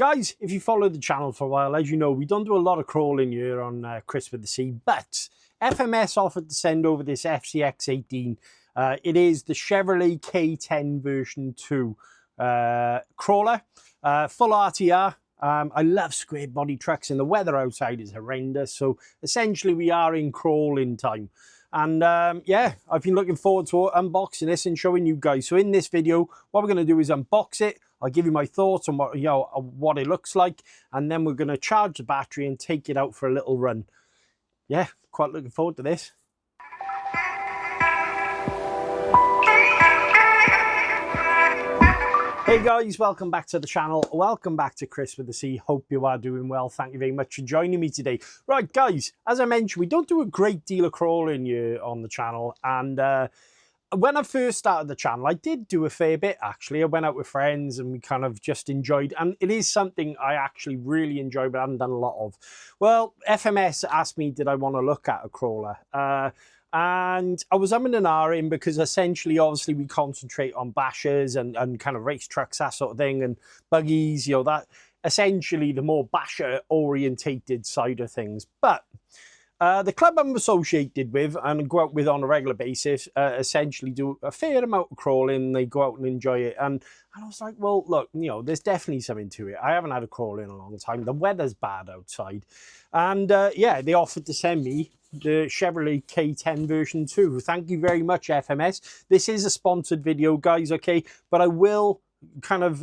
Guys, if you follow the channel for a while, as you know, we don't do a lot of crawling here on Chris with the C, but FMS offered to send over this FCX18. It is the Chevrolet K10 version 2 crawler, full RTR. I love square body trucks and the weather outside is horrendous. So essentially we are in crawling time. And yeah, I've been looking forward to unboxing this and showing you guys. So in this video, what we're going to do is unbox it. I'll give you my thoughts on what it looks like, and then we're going to charge the battery and take it out for a little run. Yeah, quite looking forward to this. Hey guys, welcome back to the channel. Welcome back to Chris with the C. Hope you are doing well. Thank you very much for joining me today. Right guys, as I mentioned, we don't do a great deal of crawling here on the channel, and when I first started the channel, I did do a fair bit actually. I went out with friends and we kind of just enjoyed, and it is something I actually really enjoy but I haven't done a lot of. Well, FMS asked me did I want to look at a crawler, and I was umming and ahhing because essentially obviously we concentrate on bashers and kind of race trucks, that sort of thing, and buggies, you know, that essentially the more basher orientated side of things. But the club I'm associated with and go out with on a regular basis essentially do a fair amount of crawling. They go out and enjoy it. And I was like, well, look, you know, there's definitely something to it. I haven't had a crawl in a long time. The weather's bad outside. And yeah, they offered to send me the Chevrolet K10 version 2. Thank you very much, FMS. This is a sponsored video, guys, okay? But I will kind of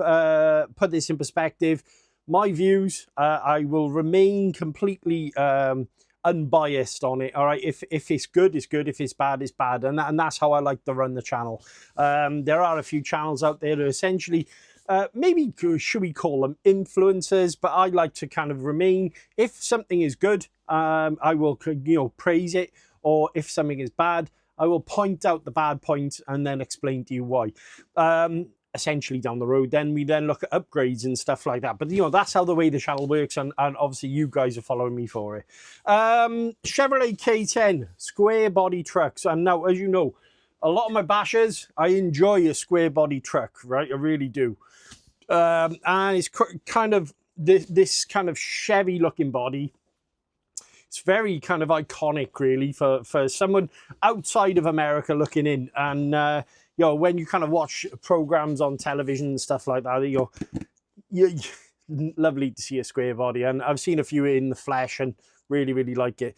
put this in perspective. My views, I will remain completely unbiased on it. All right, if it's good, it's good. If it's bad, it's bad. And that's how I like to run the channel. There are a few channels out there that essentially maybe should we call them influencers, but I like to kind of remain, if something is good, I will, you know, praise it, or if something is bad, I will point out the bad points and then explain to you why. Essentially down the road, then we look at upgrades and stuff like that. But you know, that's how the way the channel works, and obviously you guys are following me for it. Chevrolet K10 square body trucks, and now as you know, a lot of my bashers, I enjoy a square body truck, right? I really do. And it's kind of this kind of Chevy looking body. It's very kind of iconic really for someone outside of America looking in. And you know, when you kind of watch programs on television and stuff like that, you're lovely to see a square body. And I've seen a few in the flesh and really, really like it.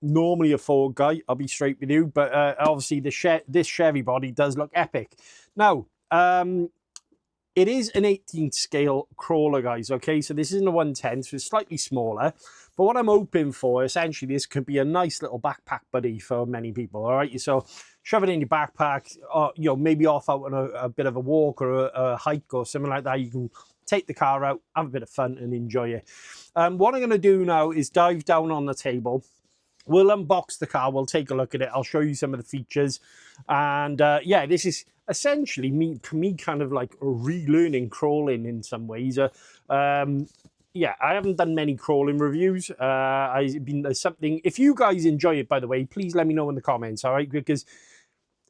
Normally a Ford guy, I'll be straight with you, but obviously this Chevy body does look epic. Now, it is an 18th scale crawler, guys, okay? So this isn't a 110, so it's slightly smaller. But what I'm hoping for, essentially, this could be a nice little backpack buddy for many people, all right? So shove it in your backpack, or, you know, maybe off out on a bit of a walk or a hike or something like that. You can take the car out, have a bit of fun and enjoy it. What I'm going to do now is dive down on the table. We'll unbox the car, we'll take a look at it, I'll show you some of the features. And yeah, this is essentially me kind of like relearning crawling in some ways. Yeah, I haven't done many crawling reviews. Something, if you guys enjoy it, by the way, please let me know in the comments, all right? Because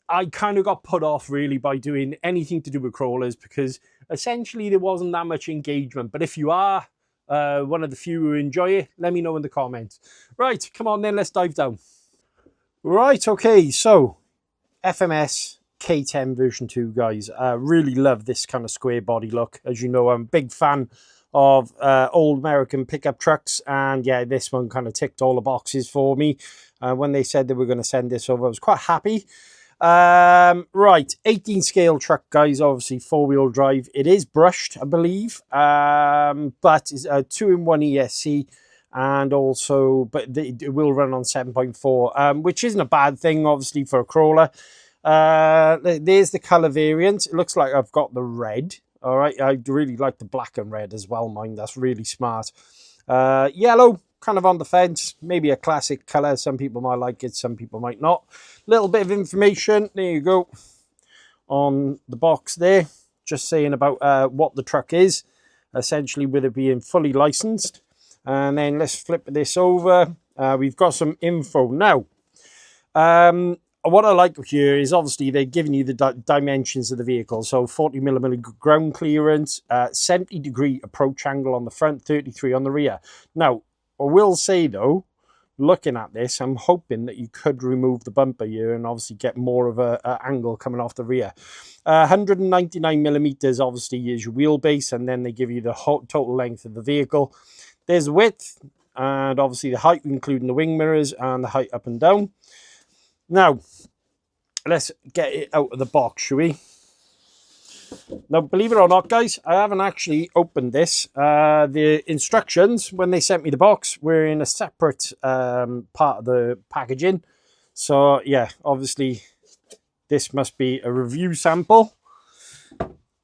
I kind of got put off really by doing anything to do with crawlers, because essentially there wasn't that much engagement. But if you are one of the few who enjoy it, let me know in the comments. Right, come on then, let's dive down. Right, okay, so FMS K10 version 2, guys. Really love this kind of square body look. As you know, I'm a big fan of old American pickup trucks, and yeah, this one kind of ticked all the boxes for me. When they said they were going to send this over, I was quite happy. Right, 18 scale truck, guys, obviously 4-wheel drive. It is brushed, I believe, but it's a 2-in-1 ESC, and also, but it will run on 7.4, which isn't a bad thing, obviously, for a crawler. There's the color variant. It looks like I've got the red. All right, I really like the black and red as well, mine. That's really smart. Yellow, kind of on the fence. Maybe a classic color. Some people might like it, some people might not. Little bit of information. There you go. On the box there. Just saying about what the truck is. Essentially, with it being fully licensed. And then let's flip this over. We've got some info. Now, what I like here is obviously they're giving you the dimensions of the vehicle. So 40mm ground clearance, 70-degree approach angle on the front, 33 on the rear. Now, I will say though, looking at this, I'm hoping that you could remove the bumper here and obviously get more of a angle coming off the rear. 199mm obviously is your wheelbase, and then they give you the total length of the vehicle. There's the width and obviously the height, including the wing mirrors and the height up and down. Now, let's get it out of the box, shall we? Now, believe it or not, guys, I haven't actually opened this. The instructions, when they sent me the box, were in a separate part of the packaging. So, yeah, obviously, this must be a review sample.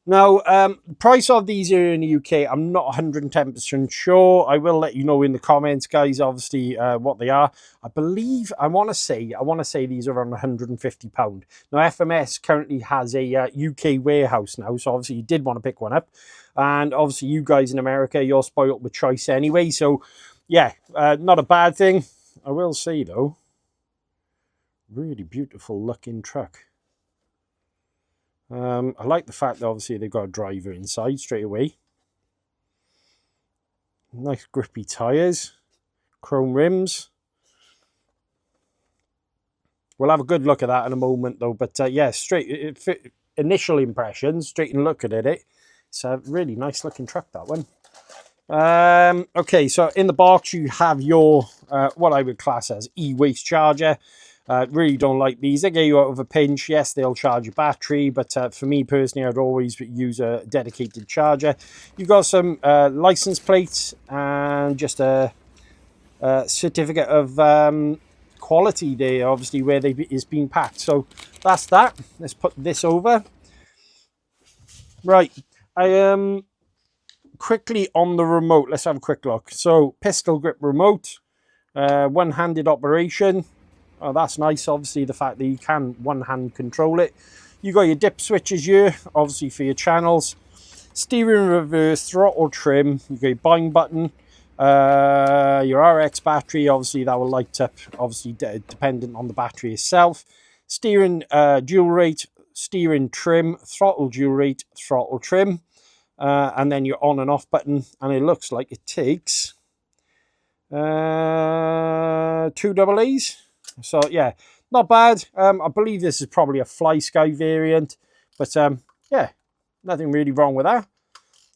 Now, the price of these here in the UK, I'm not 110% sure. I will let you know in the comments, guys, obviously, what they are. I believe, I want to say these are around £150. Now, FMS currently has a UK warehouse now, so obviously you did want to pick one up. And obviously you guys in America, you're spoiled with choice anyway. So, yeah, not a bad thing. I will say, though, really beautiful looking truck. I like the fact that obviously they've got a driver inside straight away. Nice grippy tyres, chrome rims. We'll have a good look at that in a moment though, but yeah, initial impressions, straight and looking at it, it's a really nice looking truck, that one. Okay, so in the box you have your what I would class as e-waste charger. Really don't like these. They get you out of a pinch. Yes, they'll charge your battery, but for me personally, I'd always use a dedicated charger. You've got some license plates and just a certificate of quality there, obviously, where it's been packed. So that's that. Let's put this over. Right, I quickly on the remote. Let's have a quick look. So pistol grip remote, one-handed operation. Oh, that's nice, obviously, the fact that you can one-hand control it. You got your dip switches here, obviously, for your channels. Steering reverse, throttle trim. You got your bind button. Your RX battery, obviously, that will light up, obviously, dependent on the battery itself. Steering dual rate, steering trim, throttle dual rate, throttle trim. And then your on and off button. And it looks like it takes 2 AA's. So yeah, not bad. I believe this is probably a Fly Sky variant, but yeah, nothing really wrong with that.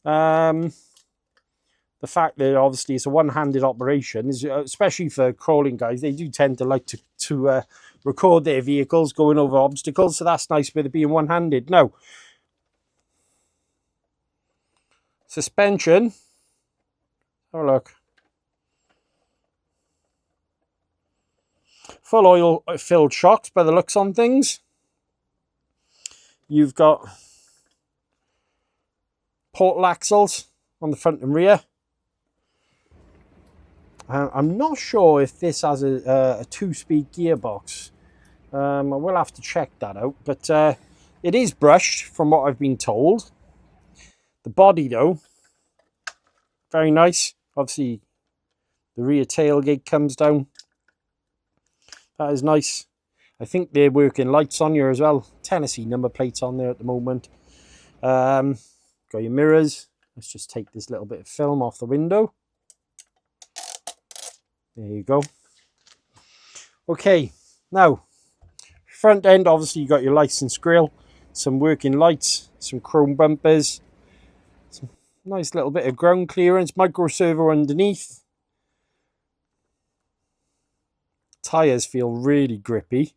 The fact that obviously it's a one-handed operation is, especially for crawling guys, they do tend to like to record their vehicles going over obstacles, so that's nice with it being one-handed. Now, suspension. Have a look. Full oil filled shocks by the looks on things. You've got portal axles on the front and rear. I'm not sure if this has a 2-speed gearbox. I will have to check that out, but it is brushed from what I've been told. The body though, very nice. Obviously the rear tailgate comes down. That is nice. I think they're working lights on here as well. Tennessee number plates on there at the moment. Got your mirrors. Let's just take this little bit of film off the window. There you go. Okay, now, front end, obviously you got your license grille, some working lights, some chrome bumpers, some nice little bit of ground clearance, micro servo underneath. Tires feel really grippy.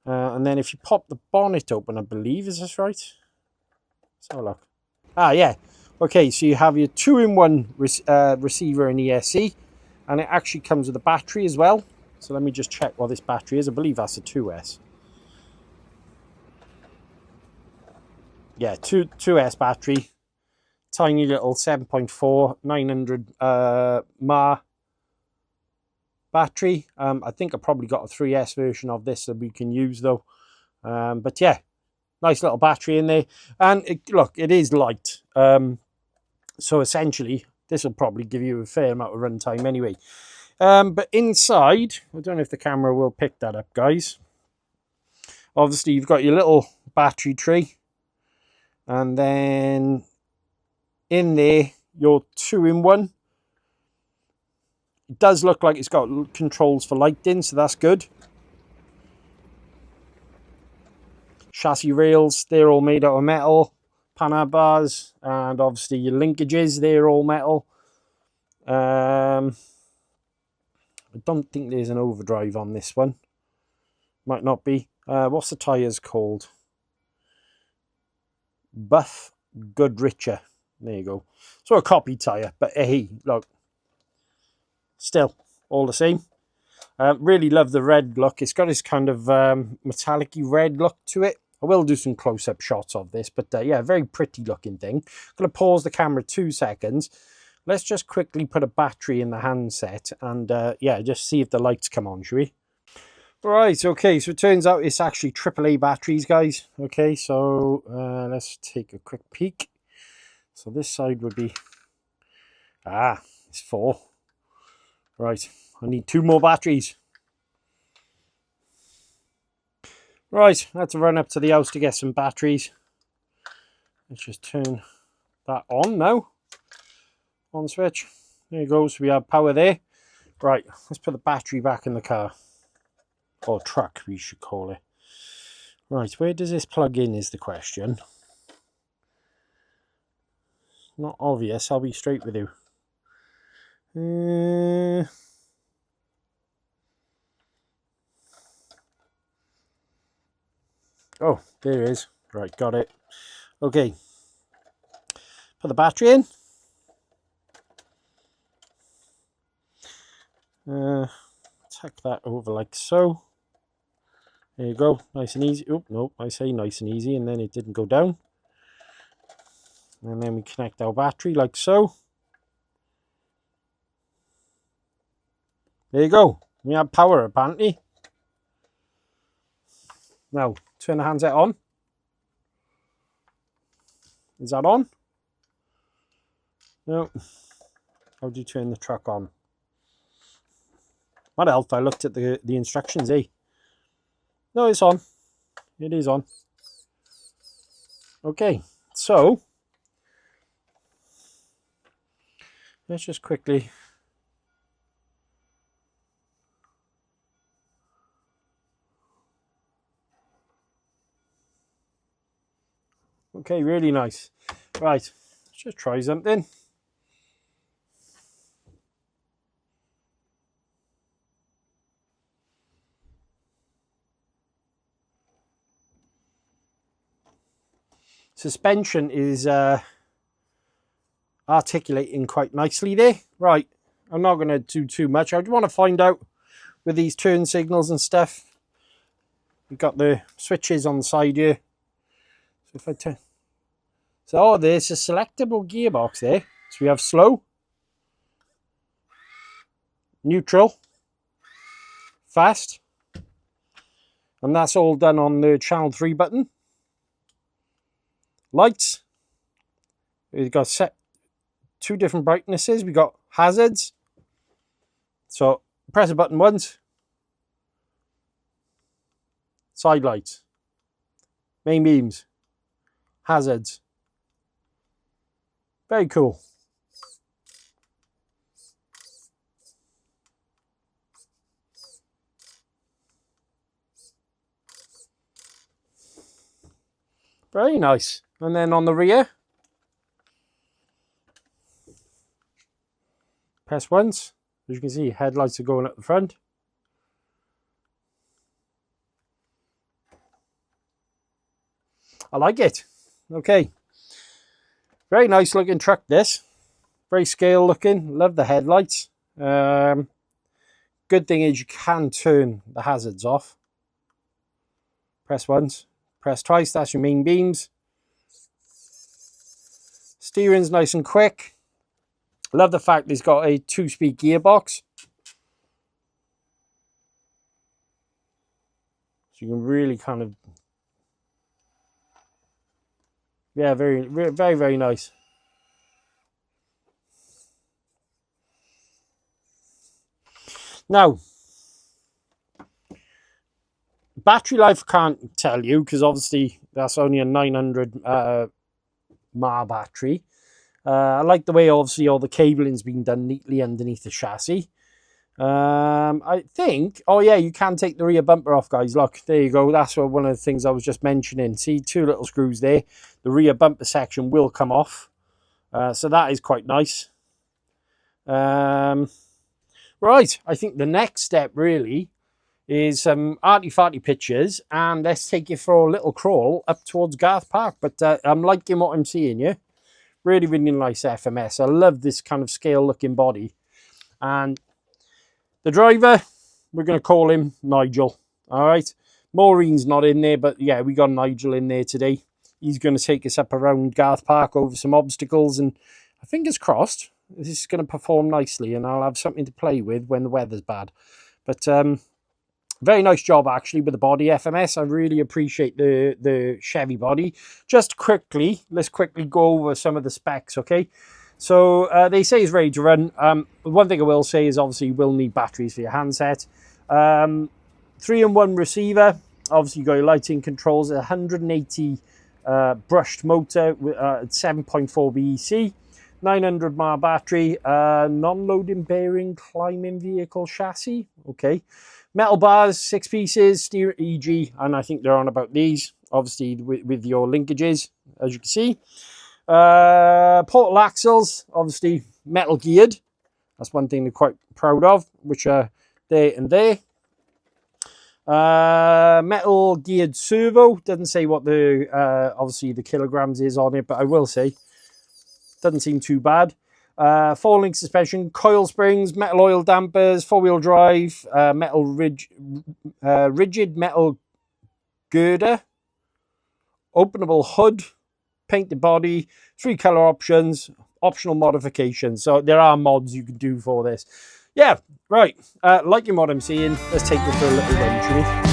And then if you pop the bonnet open, I believe, is this right? Let's have a look. Ah, yeah. Okay, so you have your 2-in-1 receiver and ESC, and it actually comes with a battery as well. So let me just check what this battery is. I believe that's a 2S. Yeah, 2S battery. Tiny little 7.4, 900 mAh battery. I think I probably got a 3S version of this that we can use though. But yeah, nice little battery in there. And look, it is light. So essentially, this will probably give you a fair amount of runtime anyway. But inside, I don't know if the camera will pick that up, guys. Obviously, you've got your little battery tray, and then in there, your 2-in-1. It does look like it's got controls for lighting, so that's good. Chassis rails, they're all made out of metal. Panhard bars, and obviously your linkages, they're all metal. I don't think there's an overdrive on this one. Might not be. What's the tyres called? Buff Goodricher. There you go. So a copy tyre, but hey, look. Still, all the same. Really love the red look. It's got this kind of metallic-y red look to it. I will do some close-up shots of this, but yeah, very pretty looking thing. I'm going to pause the camera 2 seconds. Let's just quickly put a battery in the handset and yeah, just see if the lights come on, shall we? Right, okay, so it turns out it's actually AAA batteries, guys. Okay, so let's take a quick peek. So this side would be, it's 4. Right, I need 2 more batteries. Right, I had to run up to the house to get some batteries. Let's just turn that on now. On switch. There you go, so we have power there. Right, let's put the battery back in the car. Or truck, we should call it. Right, where does this plug in is the question. Not obvious, I'll be straight with you. Oh, there it is. Right, got it. Okay. Put the battery in. Tuck that over like so. There you go, nice and easy. Oh, no, I say nice and easy, and then it didn't go down. And then we connect our battery like so. There you go. We have power apparently. Now, turn the handset on. Is that on? No. How do you turn the truck on? What else? I looked at the instructions, eh? No, it's on. It is on. Okay, so let's just quickly okay, really nice. Right, let's just try something. Suspension is articulating quite nicely there. Right, I'm not going to do too much. I want to find out with these turn signals and stuff. We've got the switches on the side here. So if I turn, so there's a selectable gearbox there. So we have slow, neutral, fast, and that's all done on the channel 3 button. Lights, we've got set 2 different brightnesses. We got hazards, so press a button once. Side lights, main beams, hazards. Very cool. Very nice. And then on the rear, press once. As you can see, headlights are going up the front. I like it. Okay. Very nice looking truck this. Very scale looking. Love the headlights. Good thing is you can turn the hazards off. Press once. Press twice. That's your main beams. Steering's nice and quick. Love the fact it's got a 2-speed gearbox. So you can really kind of, yeah, very, very nice. Now, Battery life I can't tell you, because obviously that's only a 900 mAh battery. I like the way obviously all the cabling's been done neatly underneath the chassis. I think, oh yeah, you can take the rear bumper off, guys. Look, there you go. That's one of the things I was just mentioning. See, 2 little screws there. The rear bumper section will come off. So that is quite nice. Right, I think the next step really is some arty-farty pictures, and let's take you for a little crawl up towards Garth Park. But I'm liking what I'm seeing here. Really, really nice FMS. I love this kind of scale-looking body. And the driver, we're going to call him Nigel. All right. Maureen's not in there, but yeah, we got Nigel in there today. He's going to take us up around Garth Park over some obstacles, and fingers crossed, this is going to perform nicely, and I'll have something to play with when the weather's bad. But very nice job, actually, with the body, FMS. I really appreciate the Chevy body. Just quickly, let's quickly go over some of the specs, okay? So they say it's ready to run. One thing I will say is obviously you will need batteries for your handset. 3-in-1 receiver. Obviously you got your lighting controls. 180 brushed motor at 7.4 BEC. 900 mAh battery. Non-loading bearing climbing vehicle chassis. Okay. Metal bars, 6 pieces, steer EG, and I think they're on about these, obviously with your linkages, as you can see. Portal axles, obviously metal geared. That's one thing they're quite proud of, which are there and there. Metal geared servo, doesn't say what the, obviously the kilograms is on it, but I will say, doesn't seem too bad. 4-link suspension, coil springs, metal oil dampers, 4-wheel drive, metal rigid metal girder, openable hood, painted body, 3 color options, optional modifications. So there are mods you can do for this. Yeah, right. Liking what I'm seeing. Let's take it for a little run, shall we?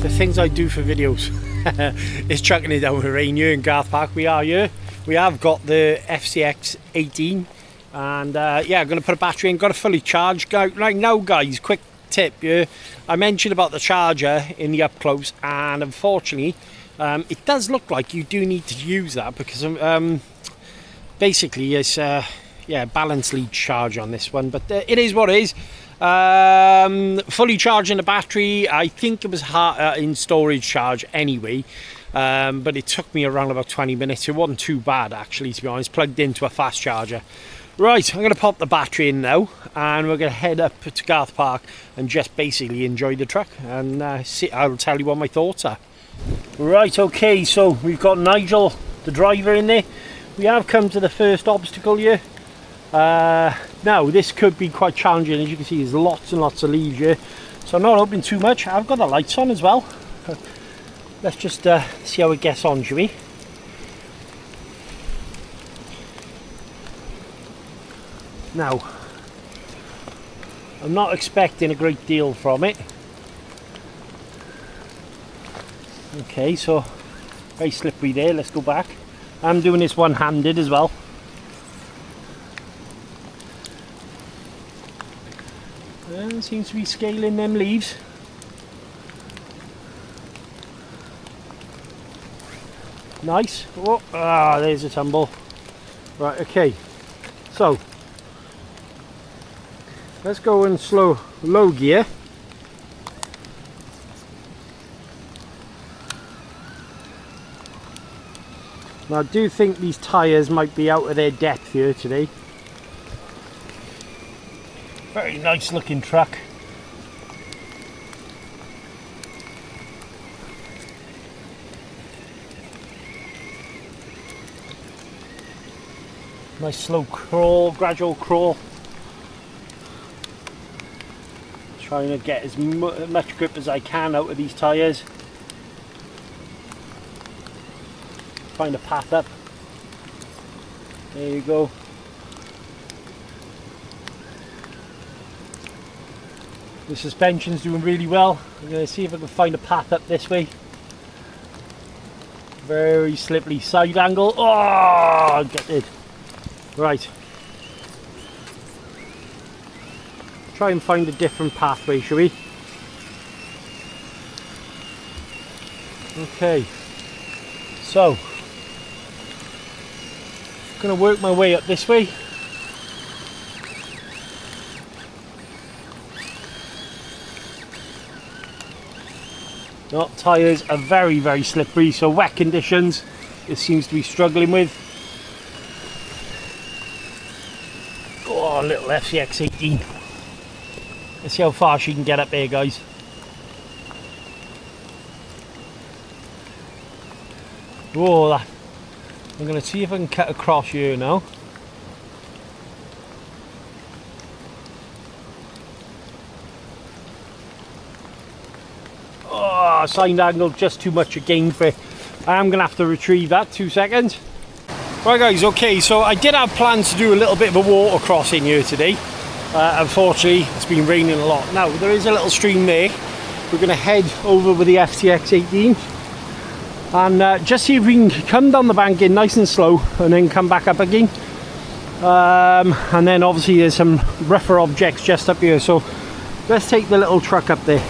The things I do for videos is chucking it down with rain here in Garth Park. We are here. We have got the FCX 18, and yeah, I'm going to put a battery in. Got a fully charged. Right now, guys, quick tip here. I mentioned about the charger in the up close, and unfortunately, it does look like you do need to use that because basically it's yeah, balance lead charge on this one, but it is what it is. Fully charging the battery. I think it was in storage charge anyway, but it took me around about 20 minutes. It wasn't too bad actually, to be honest. Plugged into a fast charger. Right, I'm going to pop the battery in now, and we're going to head up to Garth Park and just basically enjoy the truck, and I'll tell you what my thoughts are. Right, okay, so we've got Nigel, the driver, in there. We have come to the first obstacle here. Now this could be quite challenging. As you can see, there's lots and lots of leaves here, so I'm not hoping too much. I've got the lights on as well. Let's just see how it gets on, shall we? Now, I'm not expecting a great deal from it. Okay, so very slippery there. Let's go back. I'm doing this one-handed as well. And seems to be scaling them leaves. Nice. Oh, there's a tumble. Right, okay. So let's go in low gear. Now I do think these tyres might be out of their depth here today. Very nice looking truck. Nice slow crawl, gradual crawl. Trying to get as much grip as I can out of these tyres. Find a path up. There you go. The suspension's doing really well. I'm going to see if I can find a path up this way. Very slippery side angle. Oh, gutted. Right. Try and find a different pathway, shall we? Okay. So, going to work my way up this way. No, tyres are very, very slippery, so wet conditions it seems to be struggling with. Oh, little FCX 18. Let's see how far she can get up there, guys. Whoa, I'm going to see if I can cut across here now. Oh, side angle just too much again for it. I'm going to have to retrieve that. 2 seconds. Right guys, okay, so I did have plans to do a little bit of a water crossing here today. Unfortunately, it's been raining a lot. Now, there is a little stream there. We're going to head over with the FTX 18 and just see if we can come down the bank in nice and slow and then come back up again. And then obviously there's some rougher objects just up here, so let's take the little truck up there.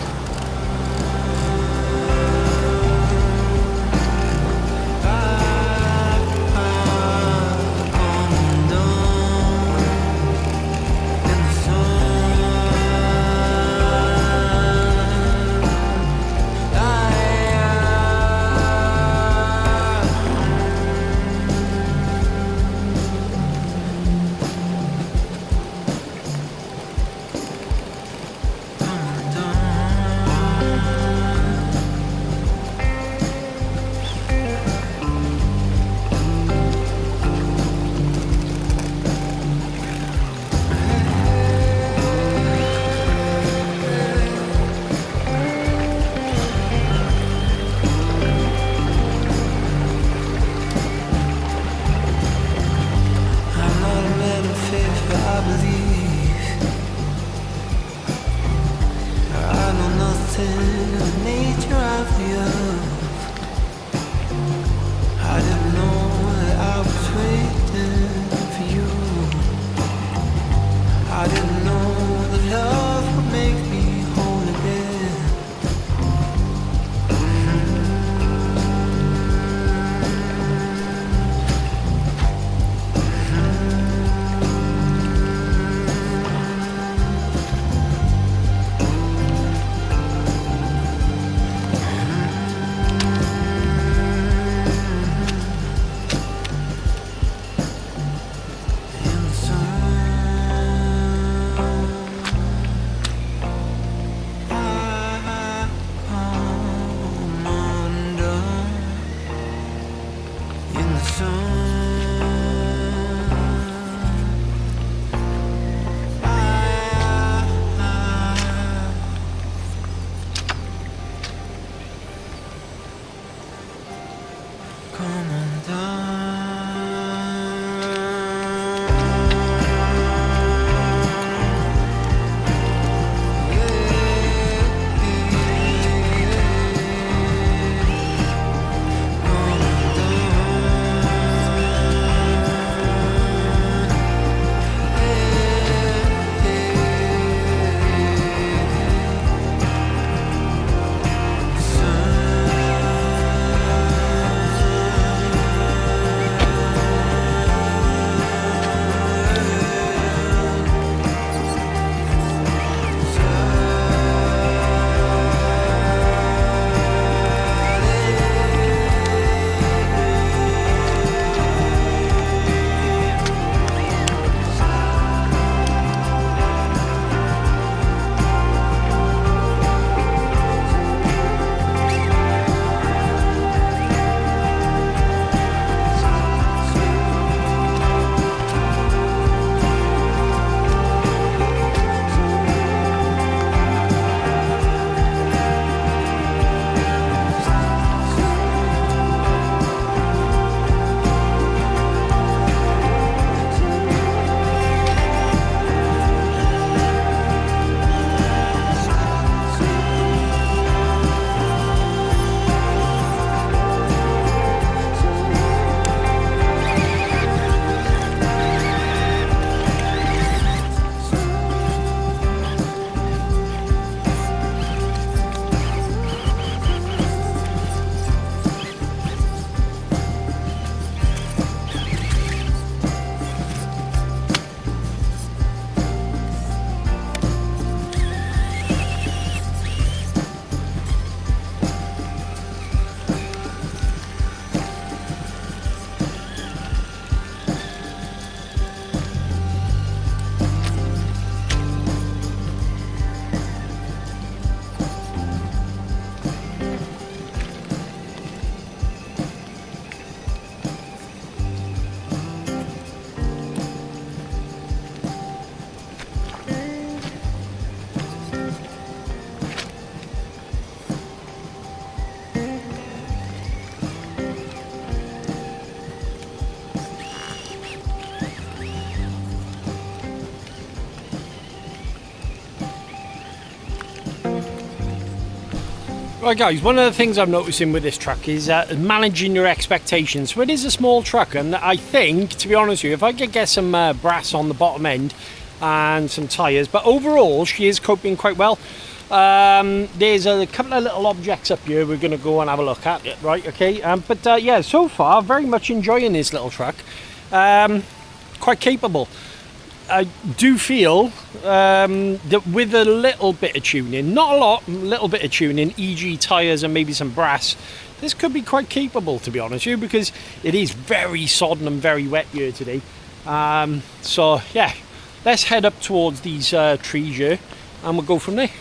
Right guys, one of the things I'm noticing with this truck is managing your expectations. So it is a small truck, and I think, to be honest with you, if I could get some brass on the bottom end and some tyres, but overall she is coping quite well. There's a couple of little objects up here we're going to go and have a look at, right, okay, but yeah, so far very much enjoying this little truck. Quite capable. I do feel that with a little bit of tuning, not a lot, a little bit of tuning, e.g. tyres and maybe some brass, this could be quite capable, to be honest with you, because it is very sodden and very wet here today. So yeah, let's head up towards these trees here and we'll go from there.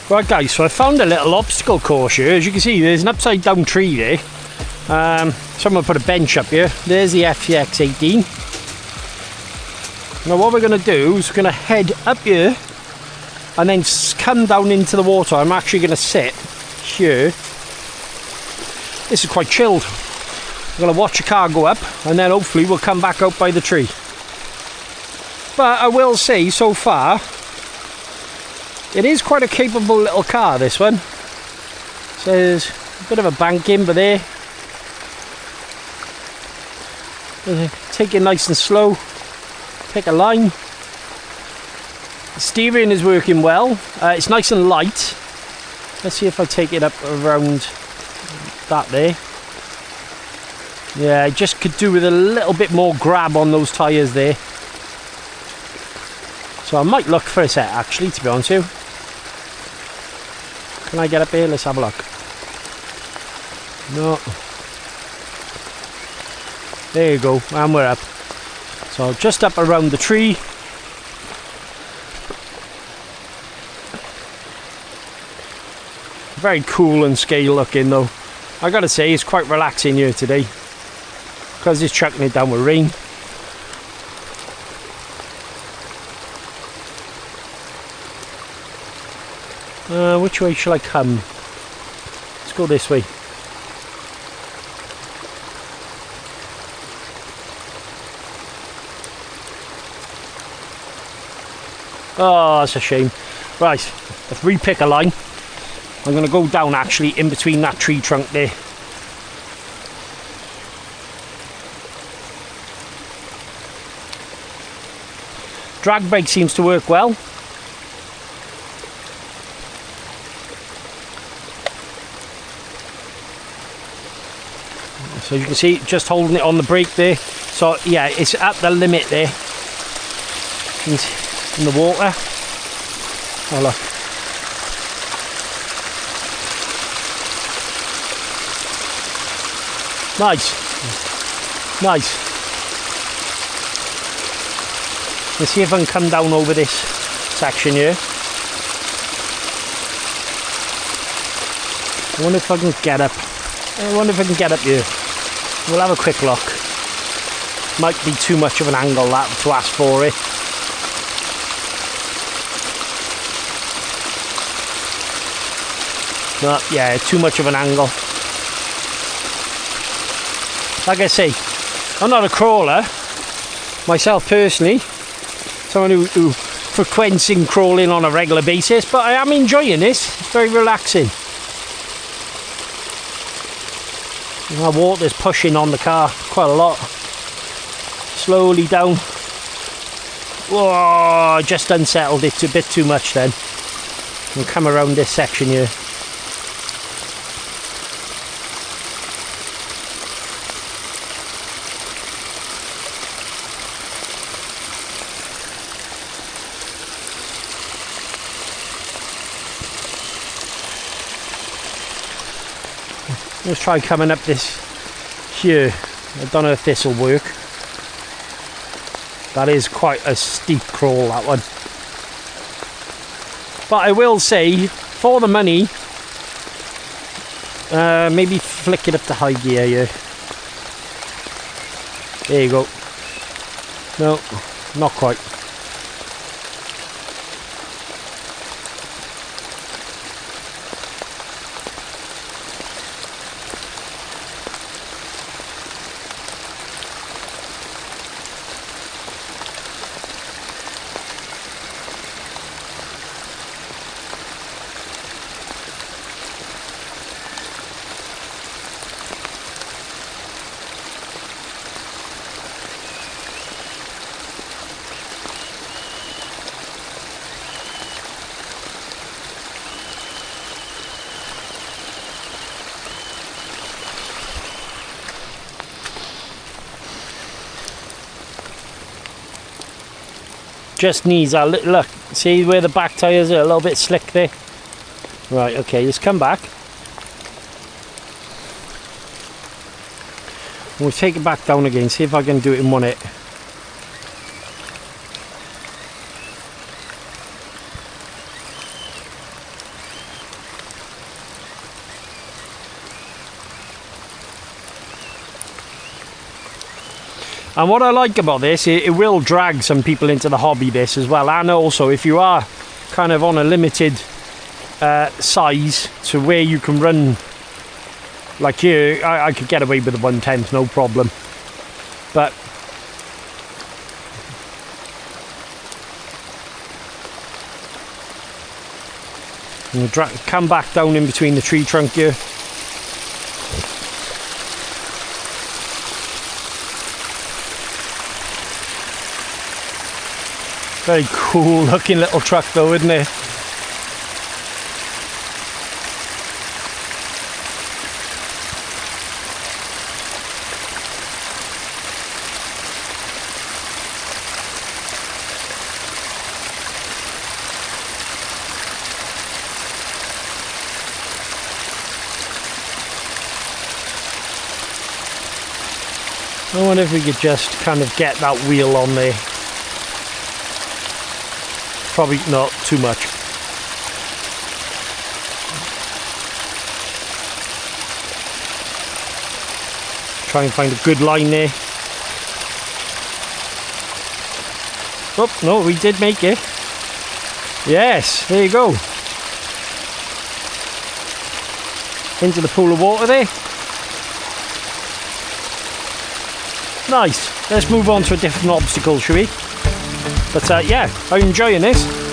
Right guys, so I found a little obstacle course here. As you can see, there's an upside down tree there. Someone put a bench up here. There's the FMS K10. Now what we're going to do is we're going to head up here and then come down into the water. I'm actually going to sit here. This is quite chilled. I'm going to watch a car go up and then hopefully we'll come back out by the tree. But I will say, so far, it is quite a capable little car, this one. So there's a bit of a bank in, but there. Take it nice and slow. Pick a line. The steering is working well. It's nice and light. Let's see if I take it up around that there. Yeah, I just could do with a little bit more grab on those tyres there. So I might look for a set actually, to be honest with you. Can I get up here? Let's have a look. No. There you go, and we're up. So just up around the tree. Very cool and scale looking though. I gotta say, it's quite relaxing here today. Because it's chucking it down with rain. Which way shall I come? Let's go this way. Oh, that's a shame. Right, let's re-pick a line. I'm going to go down actually in between that tree trunk there. Drag brake seems to work well. So you can see, just holding it on the brake there. So yeah, it's at the limit there. In the water. Oh look. Nice. Nice. Let's see if I can come down over this section here. I wonder if I can get up. I wonder if I can get up here. We'll have a quick look. Might be too much of an angle that to ask for it. No, yeah, too much of an angle. Like I say, I'm not a crawler myself personally, someone who frequenting crawling on a regular basis, but I am enjoying this. It's very relaxing. The water's pushing on the car quite a lot. Slowly down. Whoa, I just unsettled it a bit too much then. We'll come around this section here. Let's try coming up this here. I don't know if this will work. That is quite a steep crawl, that one. But I will say, for the money, maybe flick it up to high gear here. There you go. No, not quite. Just needs a little look. See where the back tyres are a little bit slick there? Right, okay, let's come back. We'll take it back down again, see if I can do it in one hit. And what I like about this, it will drag some people into the hobby, this as well. And also, if you are kind of on a limited size to where you can run, like here, I could get away with the 110, no problem. But I'm going to come back down in between the tree trunk here. Very cool looking little truck though, isn't it? I wonder if we could just kind of get that wheel on there. Probably not too much. Try and find a good line there. Oh, no, we did make it. Yes, there you go. Into the pool of water there. Nice. Let's move on to a different obstacle, shall we? But yeah, I'm enjoying this.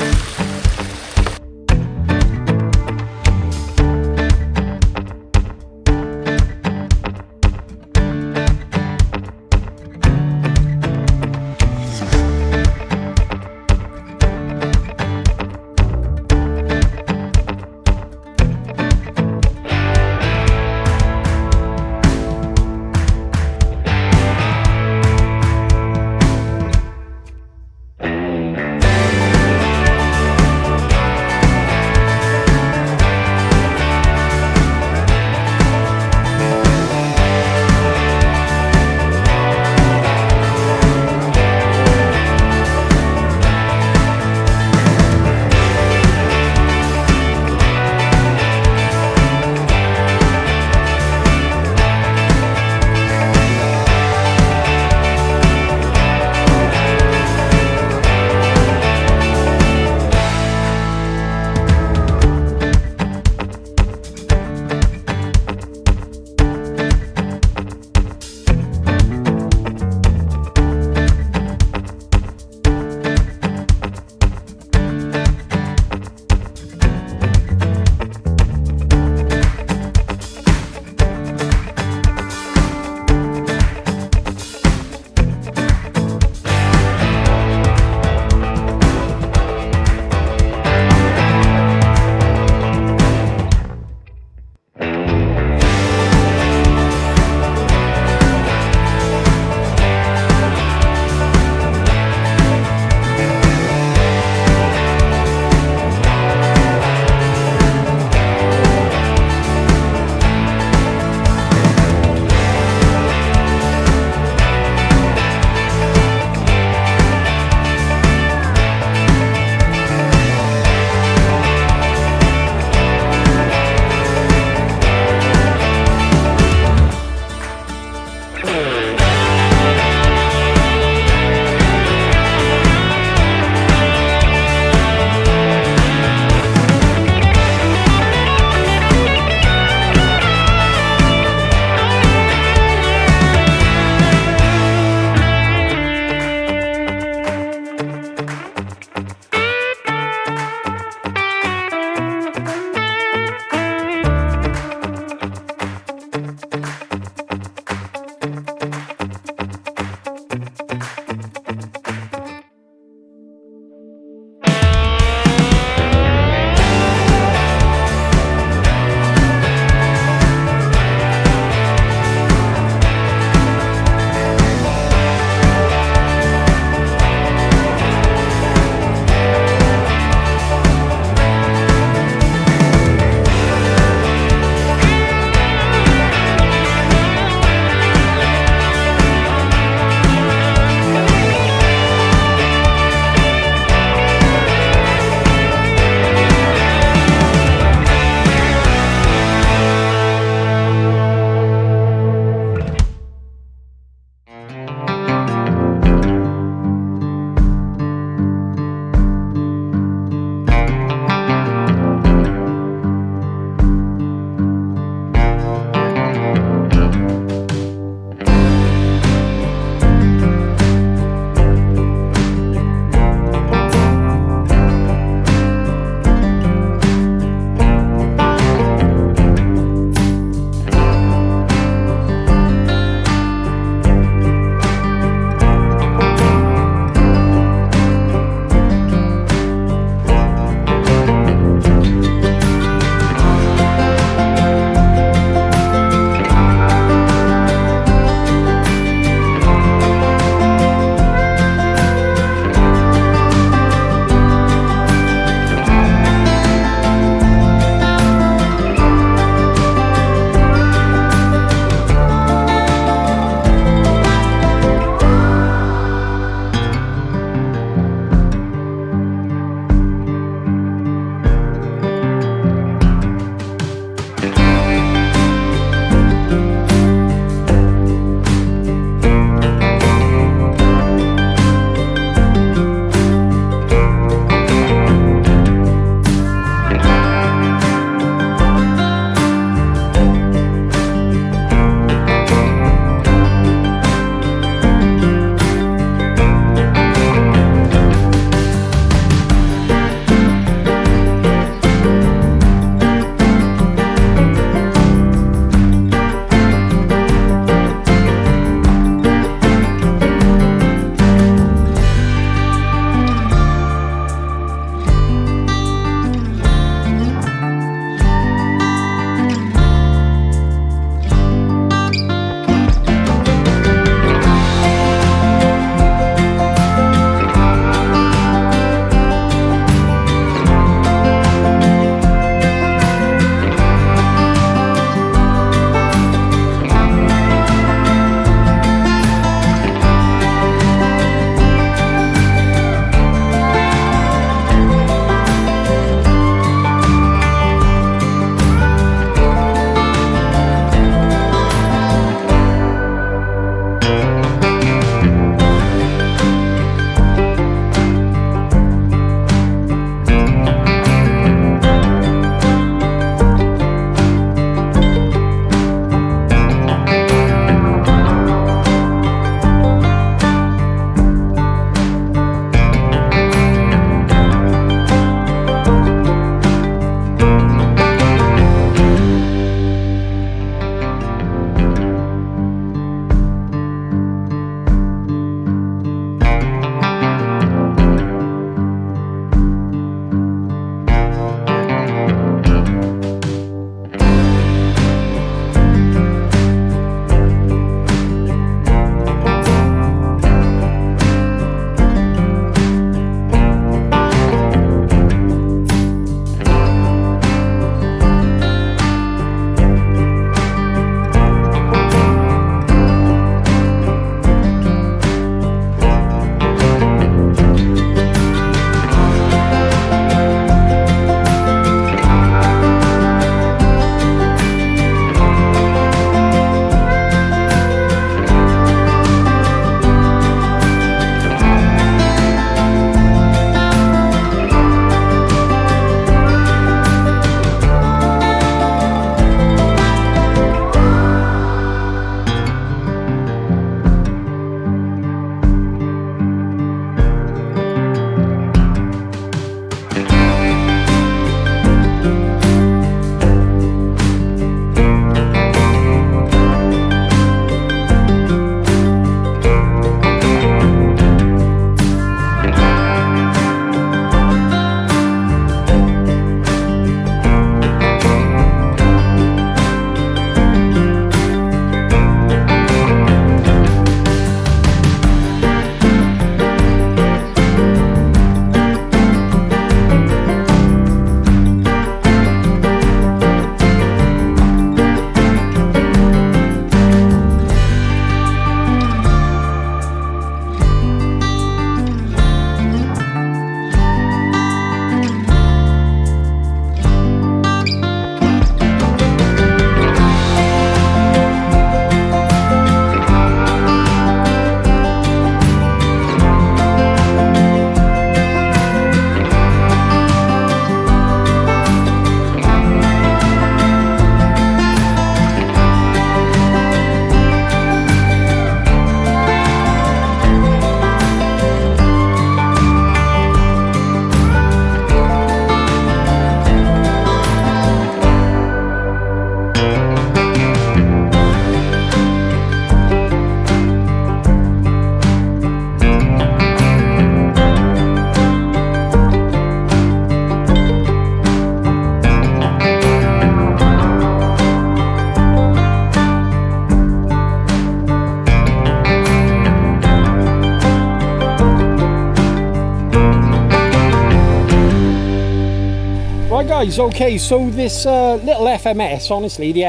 Right guys, okay, so this little FMS, honestly, the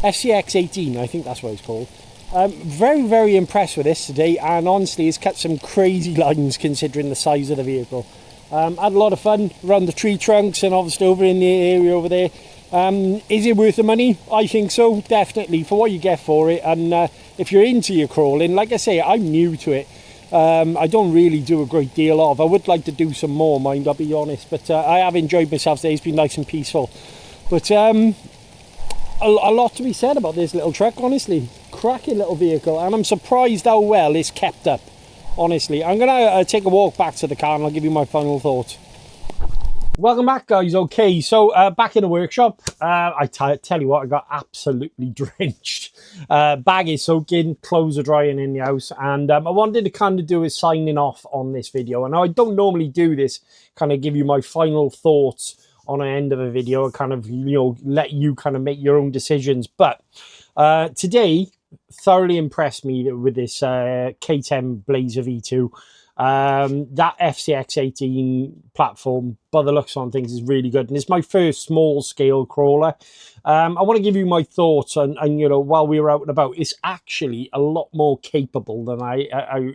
FCX18, I think that's what it's called. Very, very impressed with this today, and honestly, it's cut some crazy lines considering the size of the vehicle. Had a lot of fun around the tree trunks and obviously over in the area over there. Is it worth the money? I think so, definitely, for what you get for it. And if you're into your crawling, like I say, I'm new to it. I don't really do a great deal of. I would like to do some more, mind, I'll be honest. But I have enjoyed myself today. It's been nice and peaceful. But a lot to be said about this little truck, honestly. Cracking little vehicle. And I'm surprised how well it's kept up, honestly. I'm going to take a walk back to the car and I'll give you my final thoughts. Welcome back, guys. Okay, so back in the workshop. I tell you what, I got absolutely drenched. Bag is soaking, clothes are drying in the house, and I wanted to kind of do a signing off on this video. And I don't normally do this, kind of give you my final thoughts on the end of a video, and kind of, you know, let you kind of make your own decisions. But today, thoroughly impressed me with this K10 Blazer V2. That FCX18 platform, by the looks on things, is really good, and it's my first small scale crawler. I want to give you my thoughts, and you know, while we were out and about, it's actually a lot more capable than I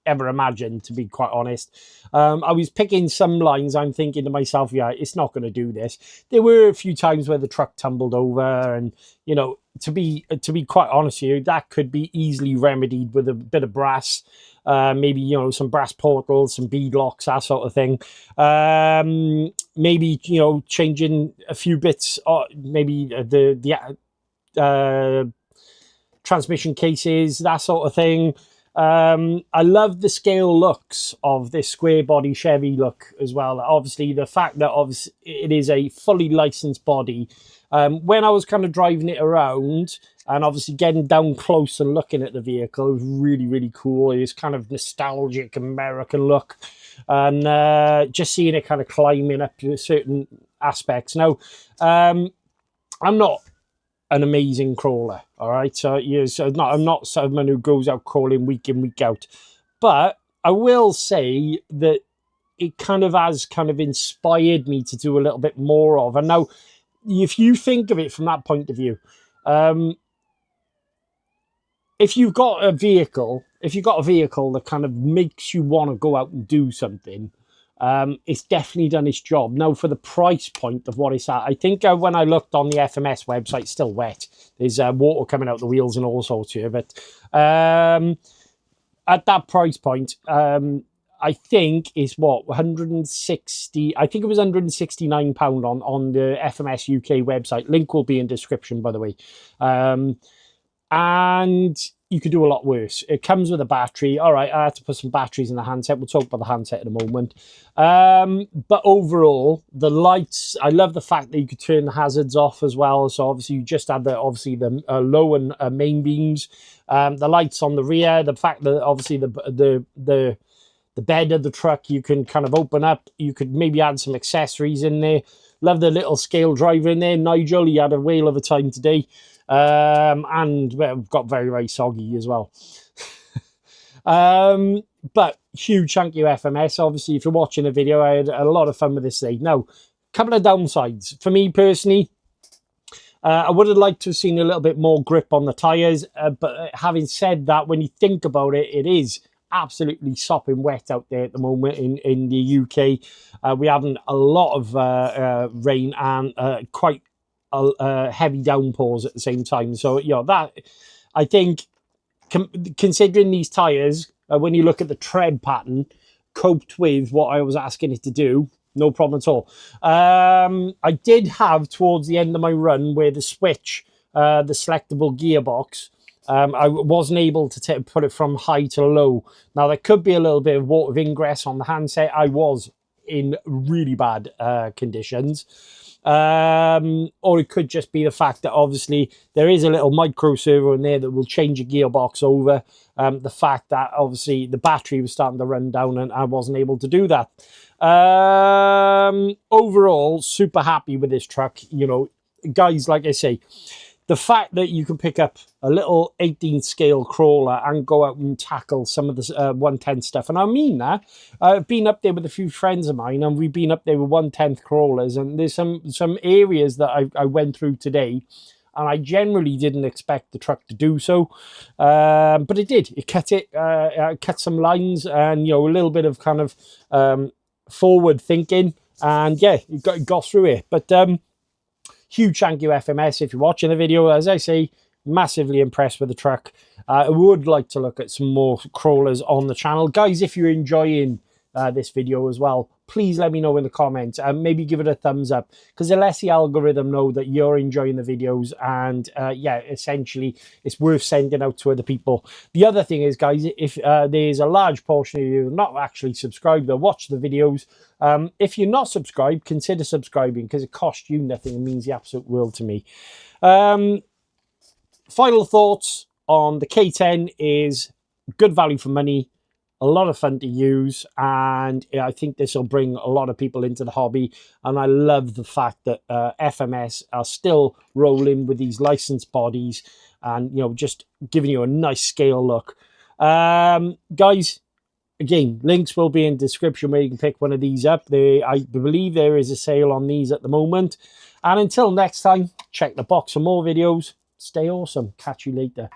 ever imagined, to be quite honest. I was picking some lines, I'm thinking to myself, yeah, it's not going to do this. There were a few times where the truck tumbled over, and you know, to be quite honest with you, that could be easily remedied with a bit of brass. Maybe, you know, some brass portals, some bead locks, that sort of thing. Maybe, you know, changing a few bits, maybe the transmission cases, that sort of thing. I love the scale looks of this square body Chevy look as well. Obviously, the fact that obviously it is a fully licensed body. When I was kind of driving it around and obviously getting down close and looking at the vehicle, it was really, really cool. It was kind of nostalgic American look, and just seeing it kind of climbing up to certain aspects. Now, I'm not an amazing crawler, all right? So, yeah, I'm not someone who goes out crawling week in, week out. But I will say that it kind of has kind of inspired me to do a little bit more of. And now, if you think of it from that point of view, if you've got a vehicle that kind of makes you want to go out and do something, it's definitely done its job. Now, for the price point of what it's at, I think when I looked on the FMS website, it's still wet. There's water coming out the wheels and all sorts here. But at that price point, I think is what, 160, I think it was £169 on the FMS UK website. Link will be in description, by the way. And you could do a lot worse. It comes with a battery. All right, I had to put some batteries in the handset. We'll talk about the handset in a moment. But overall, the lights, I love the fact that you could turn the hazards off as well. So obviously you just had the low and main beams. The lights on the rear, the fact that obviously the bed of the truck you can kind of open up. You could maybe add some accessories in there. Love the little scale driver in there. Nigel, he had a whale of a time today. And well, got very, very soggy as well. But huge thank you, FMS. Obviously, if you're watching the video, I had a lot of fun with this today. Now, a couple of downsides. For me personally, I would have liked to have seen a little bit more grip on the tyres. But having said that, when you think about it, it is absolutely sopping wet out there at the moment in the UK. We're having a lot of rain and quite heavy downpours at the same time. So, you know, that, I think, considering these tyres, when you look at the tread pattern, coped with what I was asking it to do, no problem at all. I did have, towards the end of my run, where the switch, the selectable gearbox, I wasn't able to put it from high to low. Now, there could be a little bit of water ingress on the handset. I was in really bad conditions. Or it could just be the fact that obviously there is a little micro servo in there that will change your gearbox over. The fact that obviously the battery was starting to run down and I wasn't able to do that. Overall, super happy with this truck. You know, guys, like I say, the fact that you can pick up a little 18 scale crawler and go out and tackle some of the 110 stuff, and I mean that. I've been up there with a few friends of mine, and we've been up there with 110th crawlers, and there's some areas that I went through today, and I generally didn't expect the truck to do so, but it did. It cut some lines, and, you know, a little bit of kind of forward thinking, and yeah, it got through it. But huge thank you, FMS, if you're watching the video. As I say, massively impressed with the truck. I would like to look at some more crawlers on the channel. Guys, if you're enjoying this video as well, please let me know in the comments, and maybe give it a thumbs up, because it lets the algorithm know that you're enjoying the videos, and yeah, essentially it's worth sending out to other people. The other thing is, guys, if there's a large portion of you not actually subscribed or watch the videos, if you're not subscribed, consider subscribing, because it costs you nothing and means the absolute world to me. Final thoughts on the K10 is good value for money, a lot of fun to use, and I think this will bring a lot of people into the hobby. And I love the fact that FMS are still rolling with these licensed bodies, and, you know, just giving you a nice scale look. Guys, again, links will be in the description where you can pick one of these up. I believe there is a sale on these at the moment. And until next time, check the box for more videos. Stay awesome. Catch you later.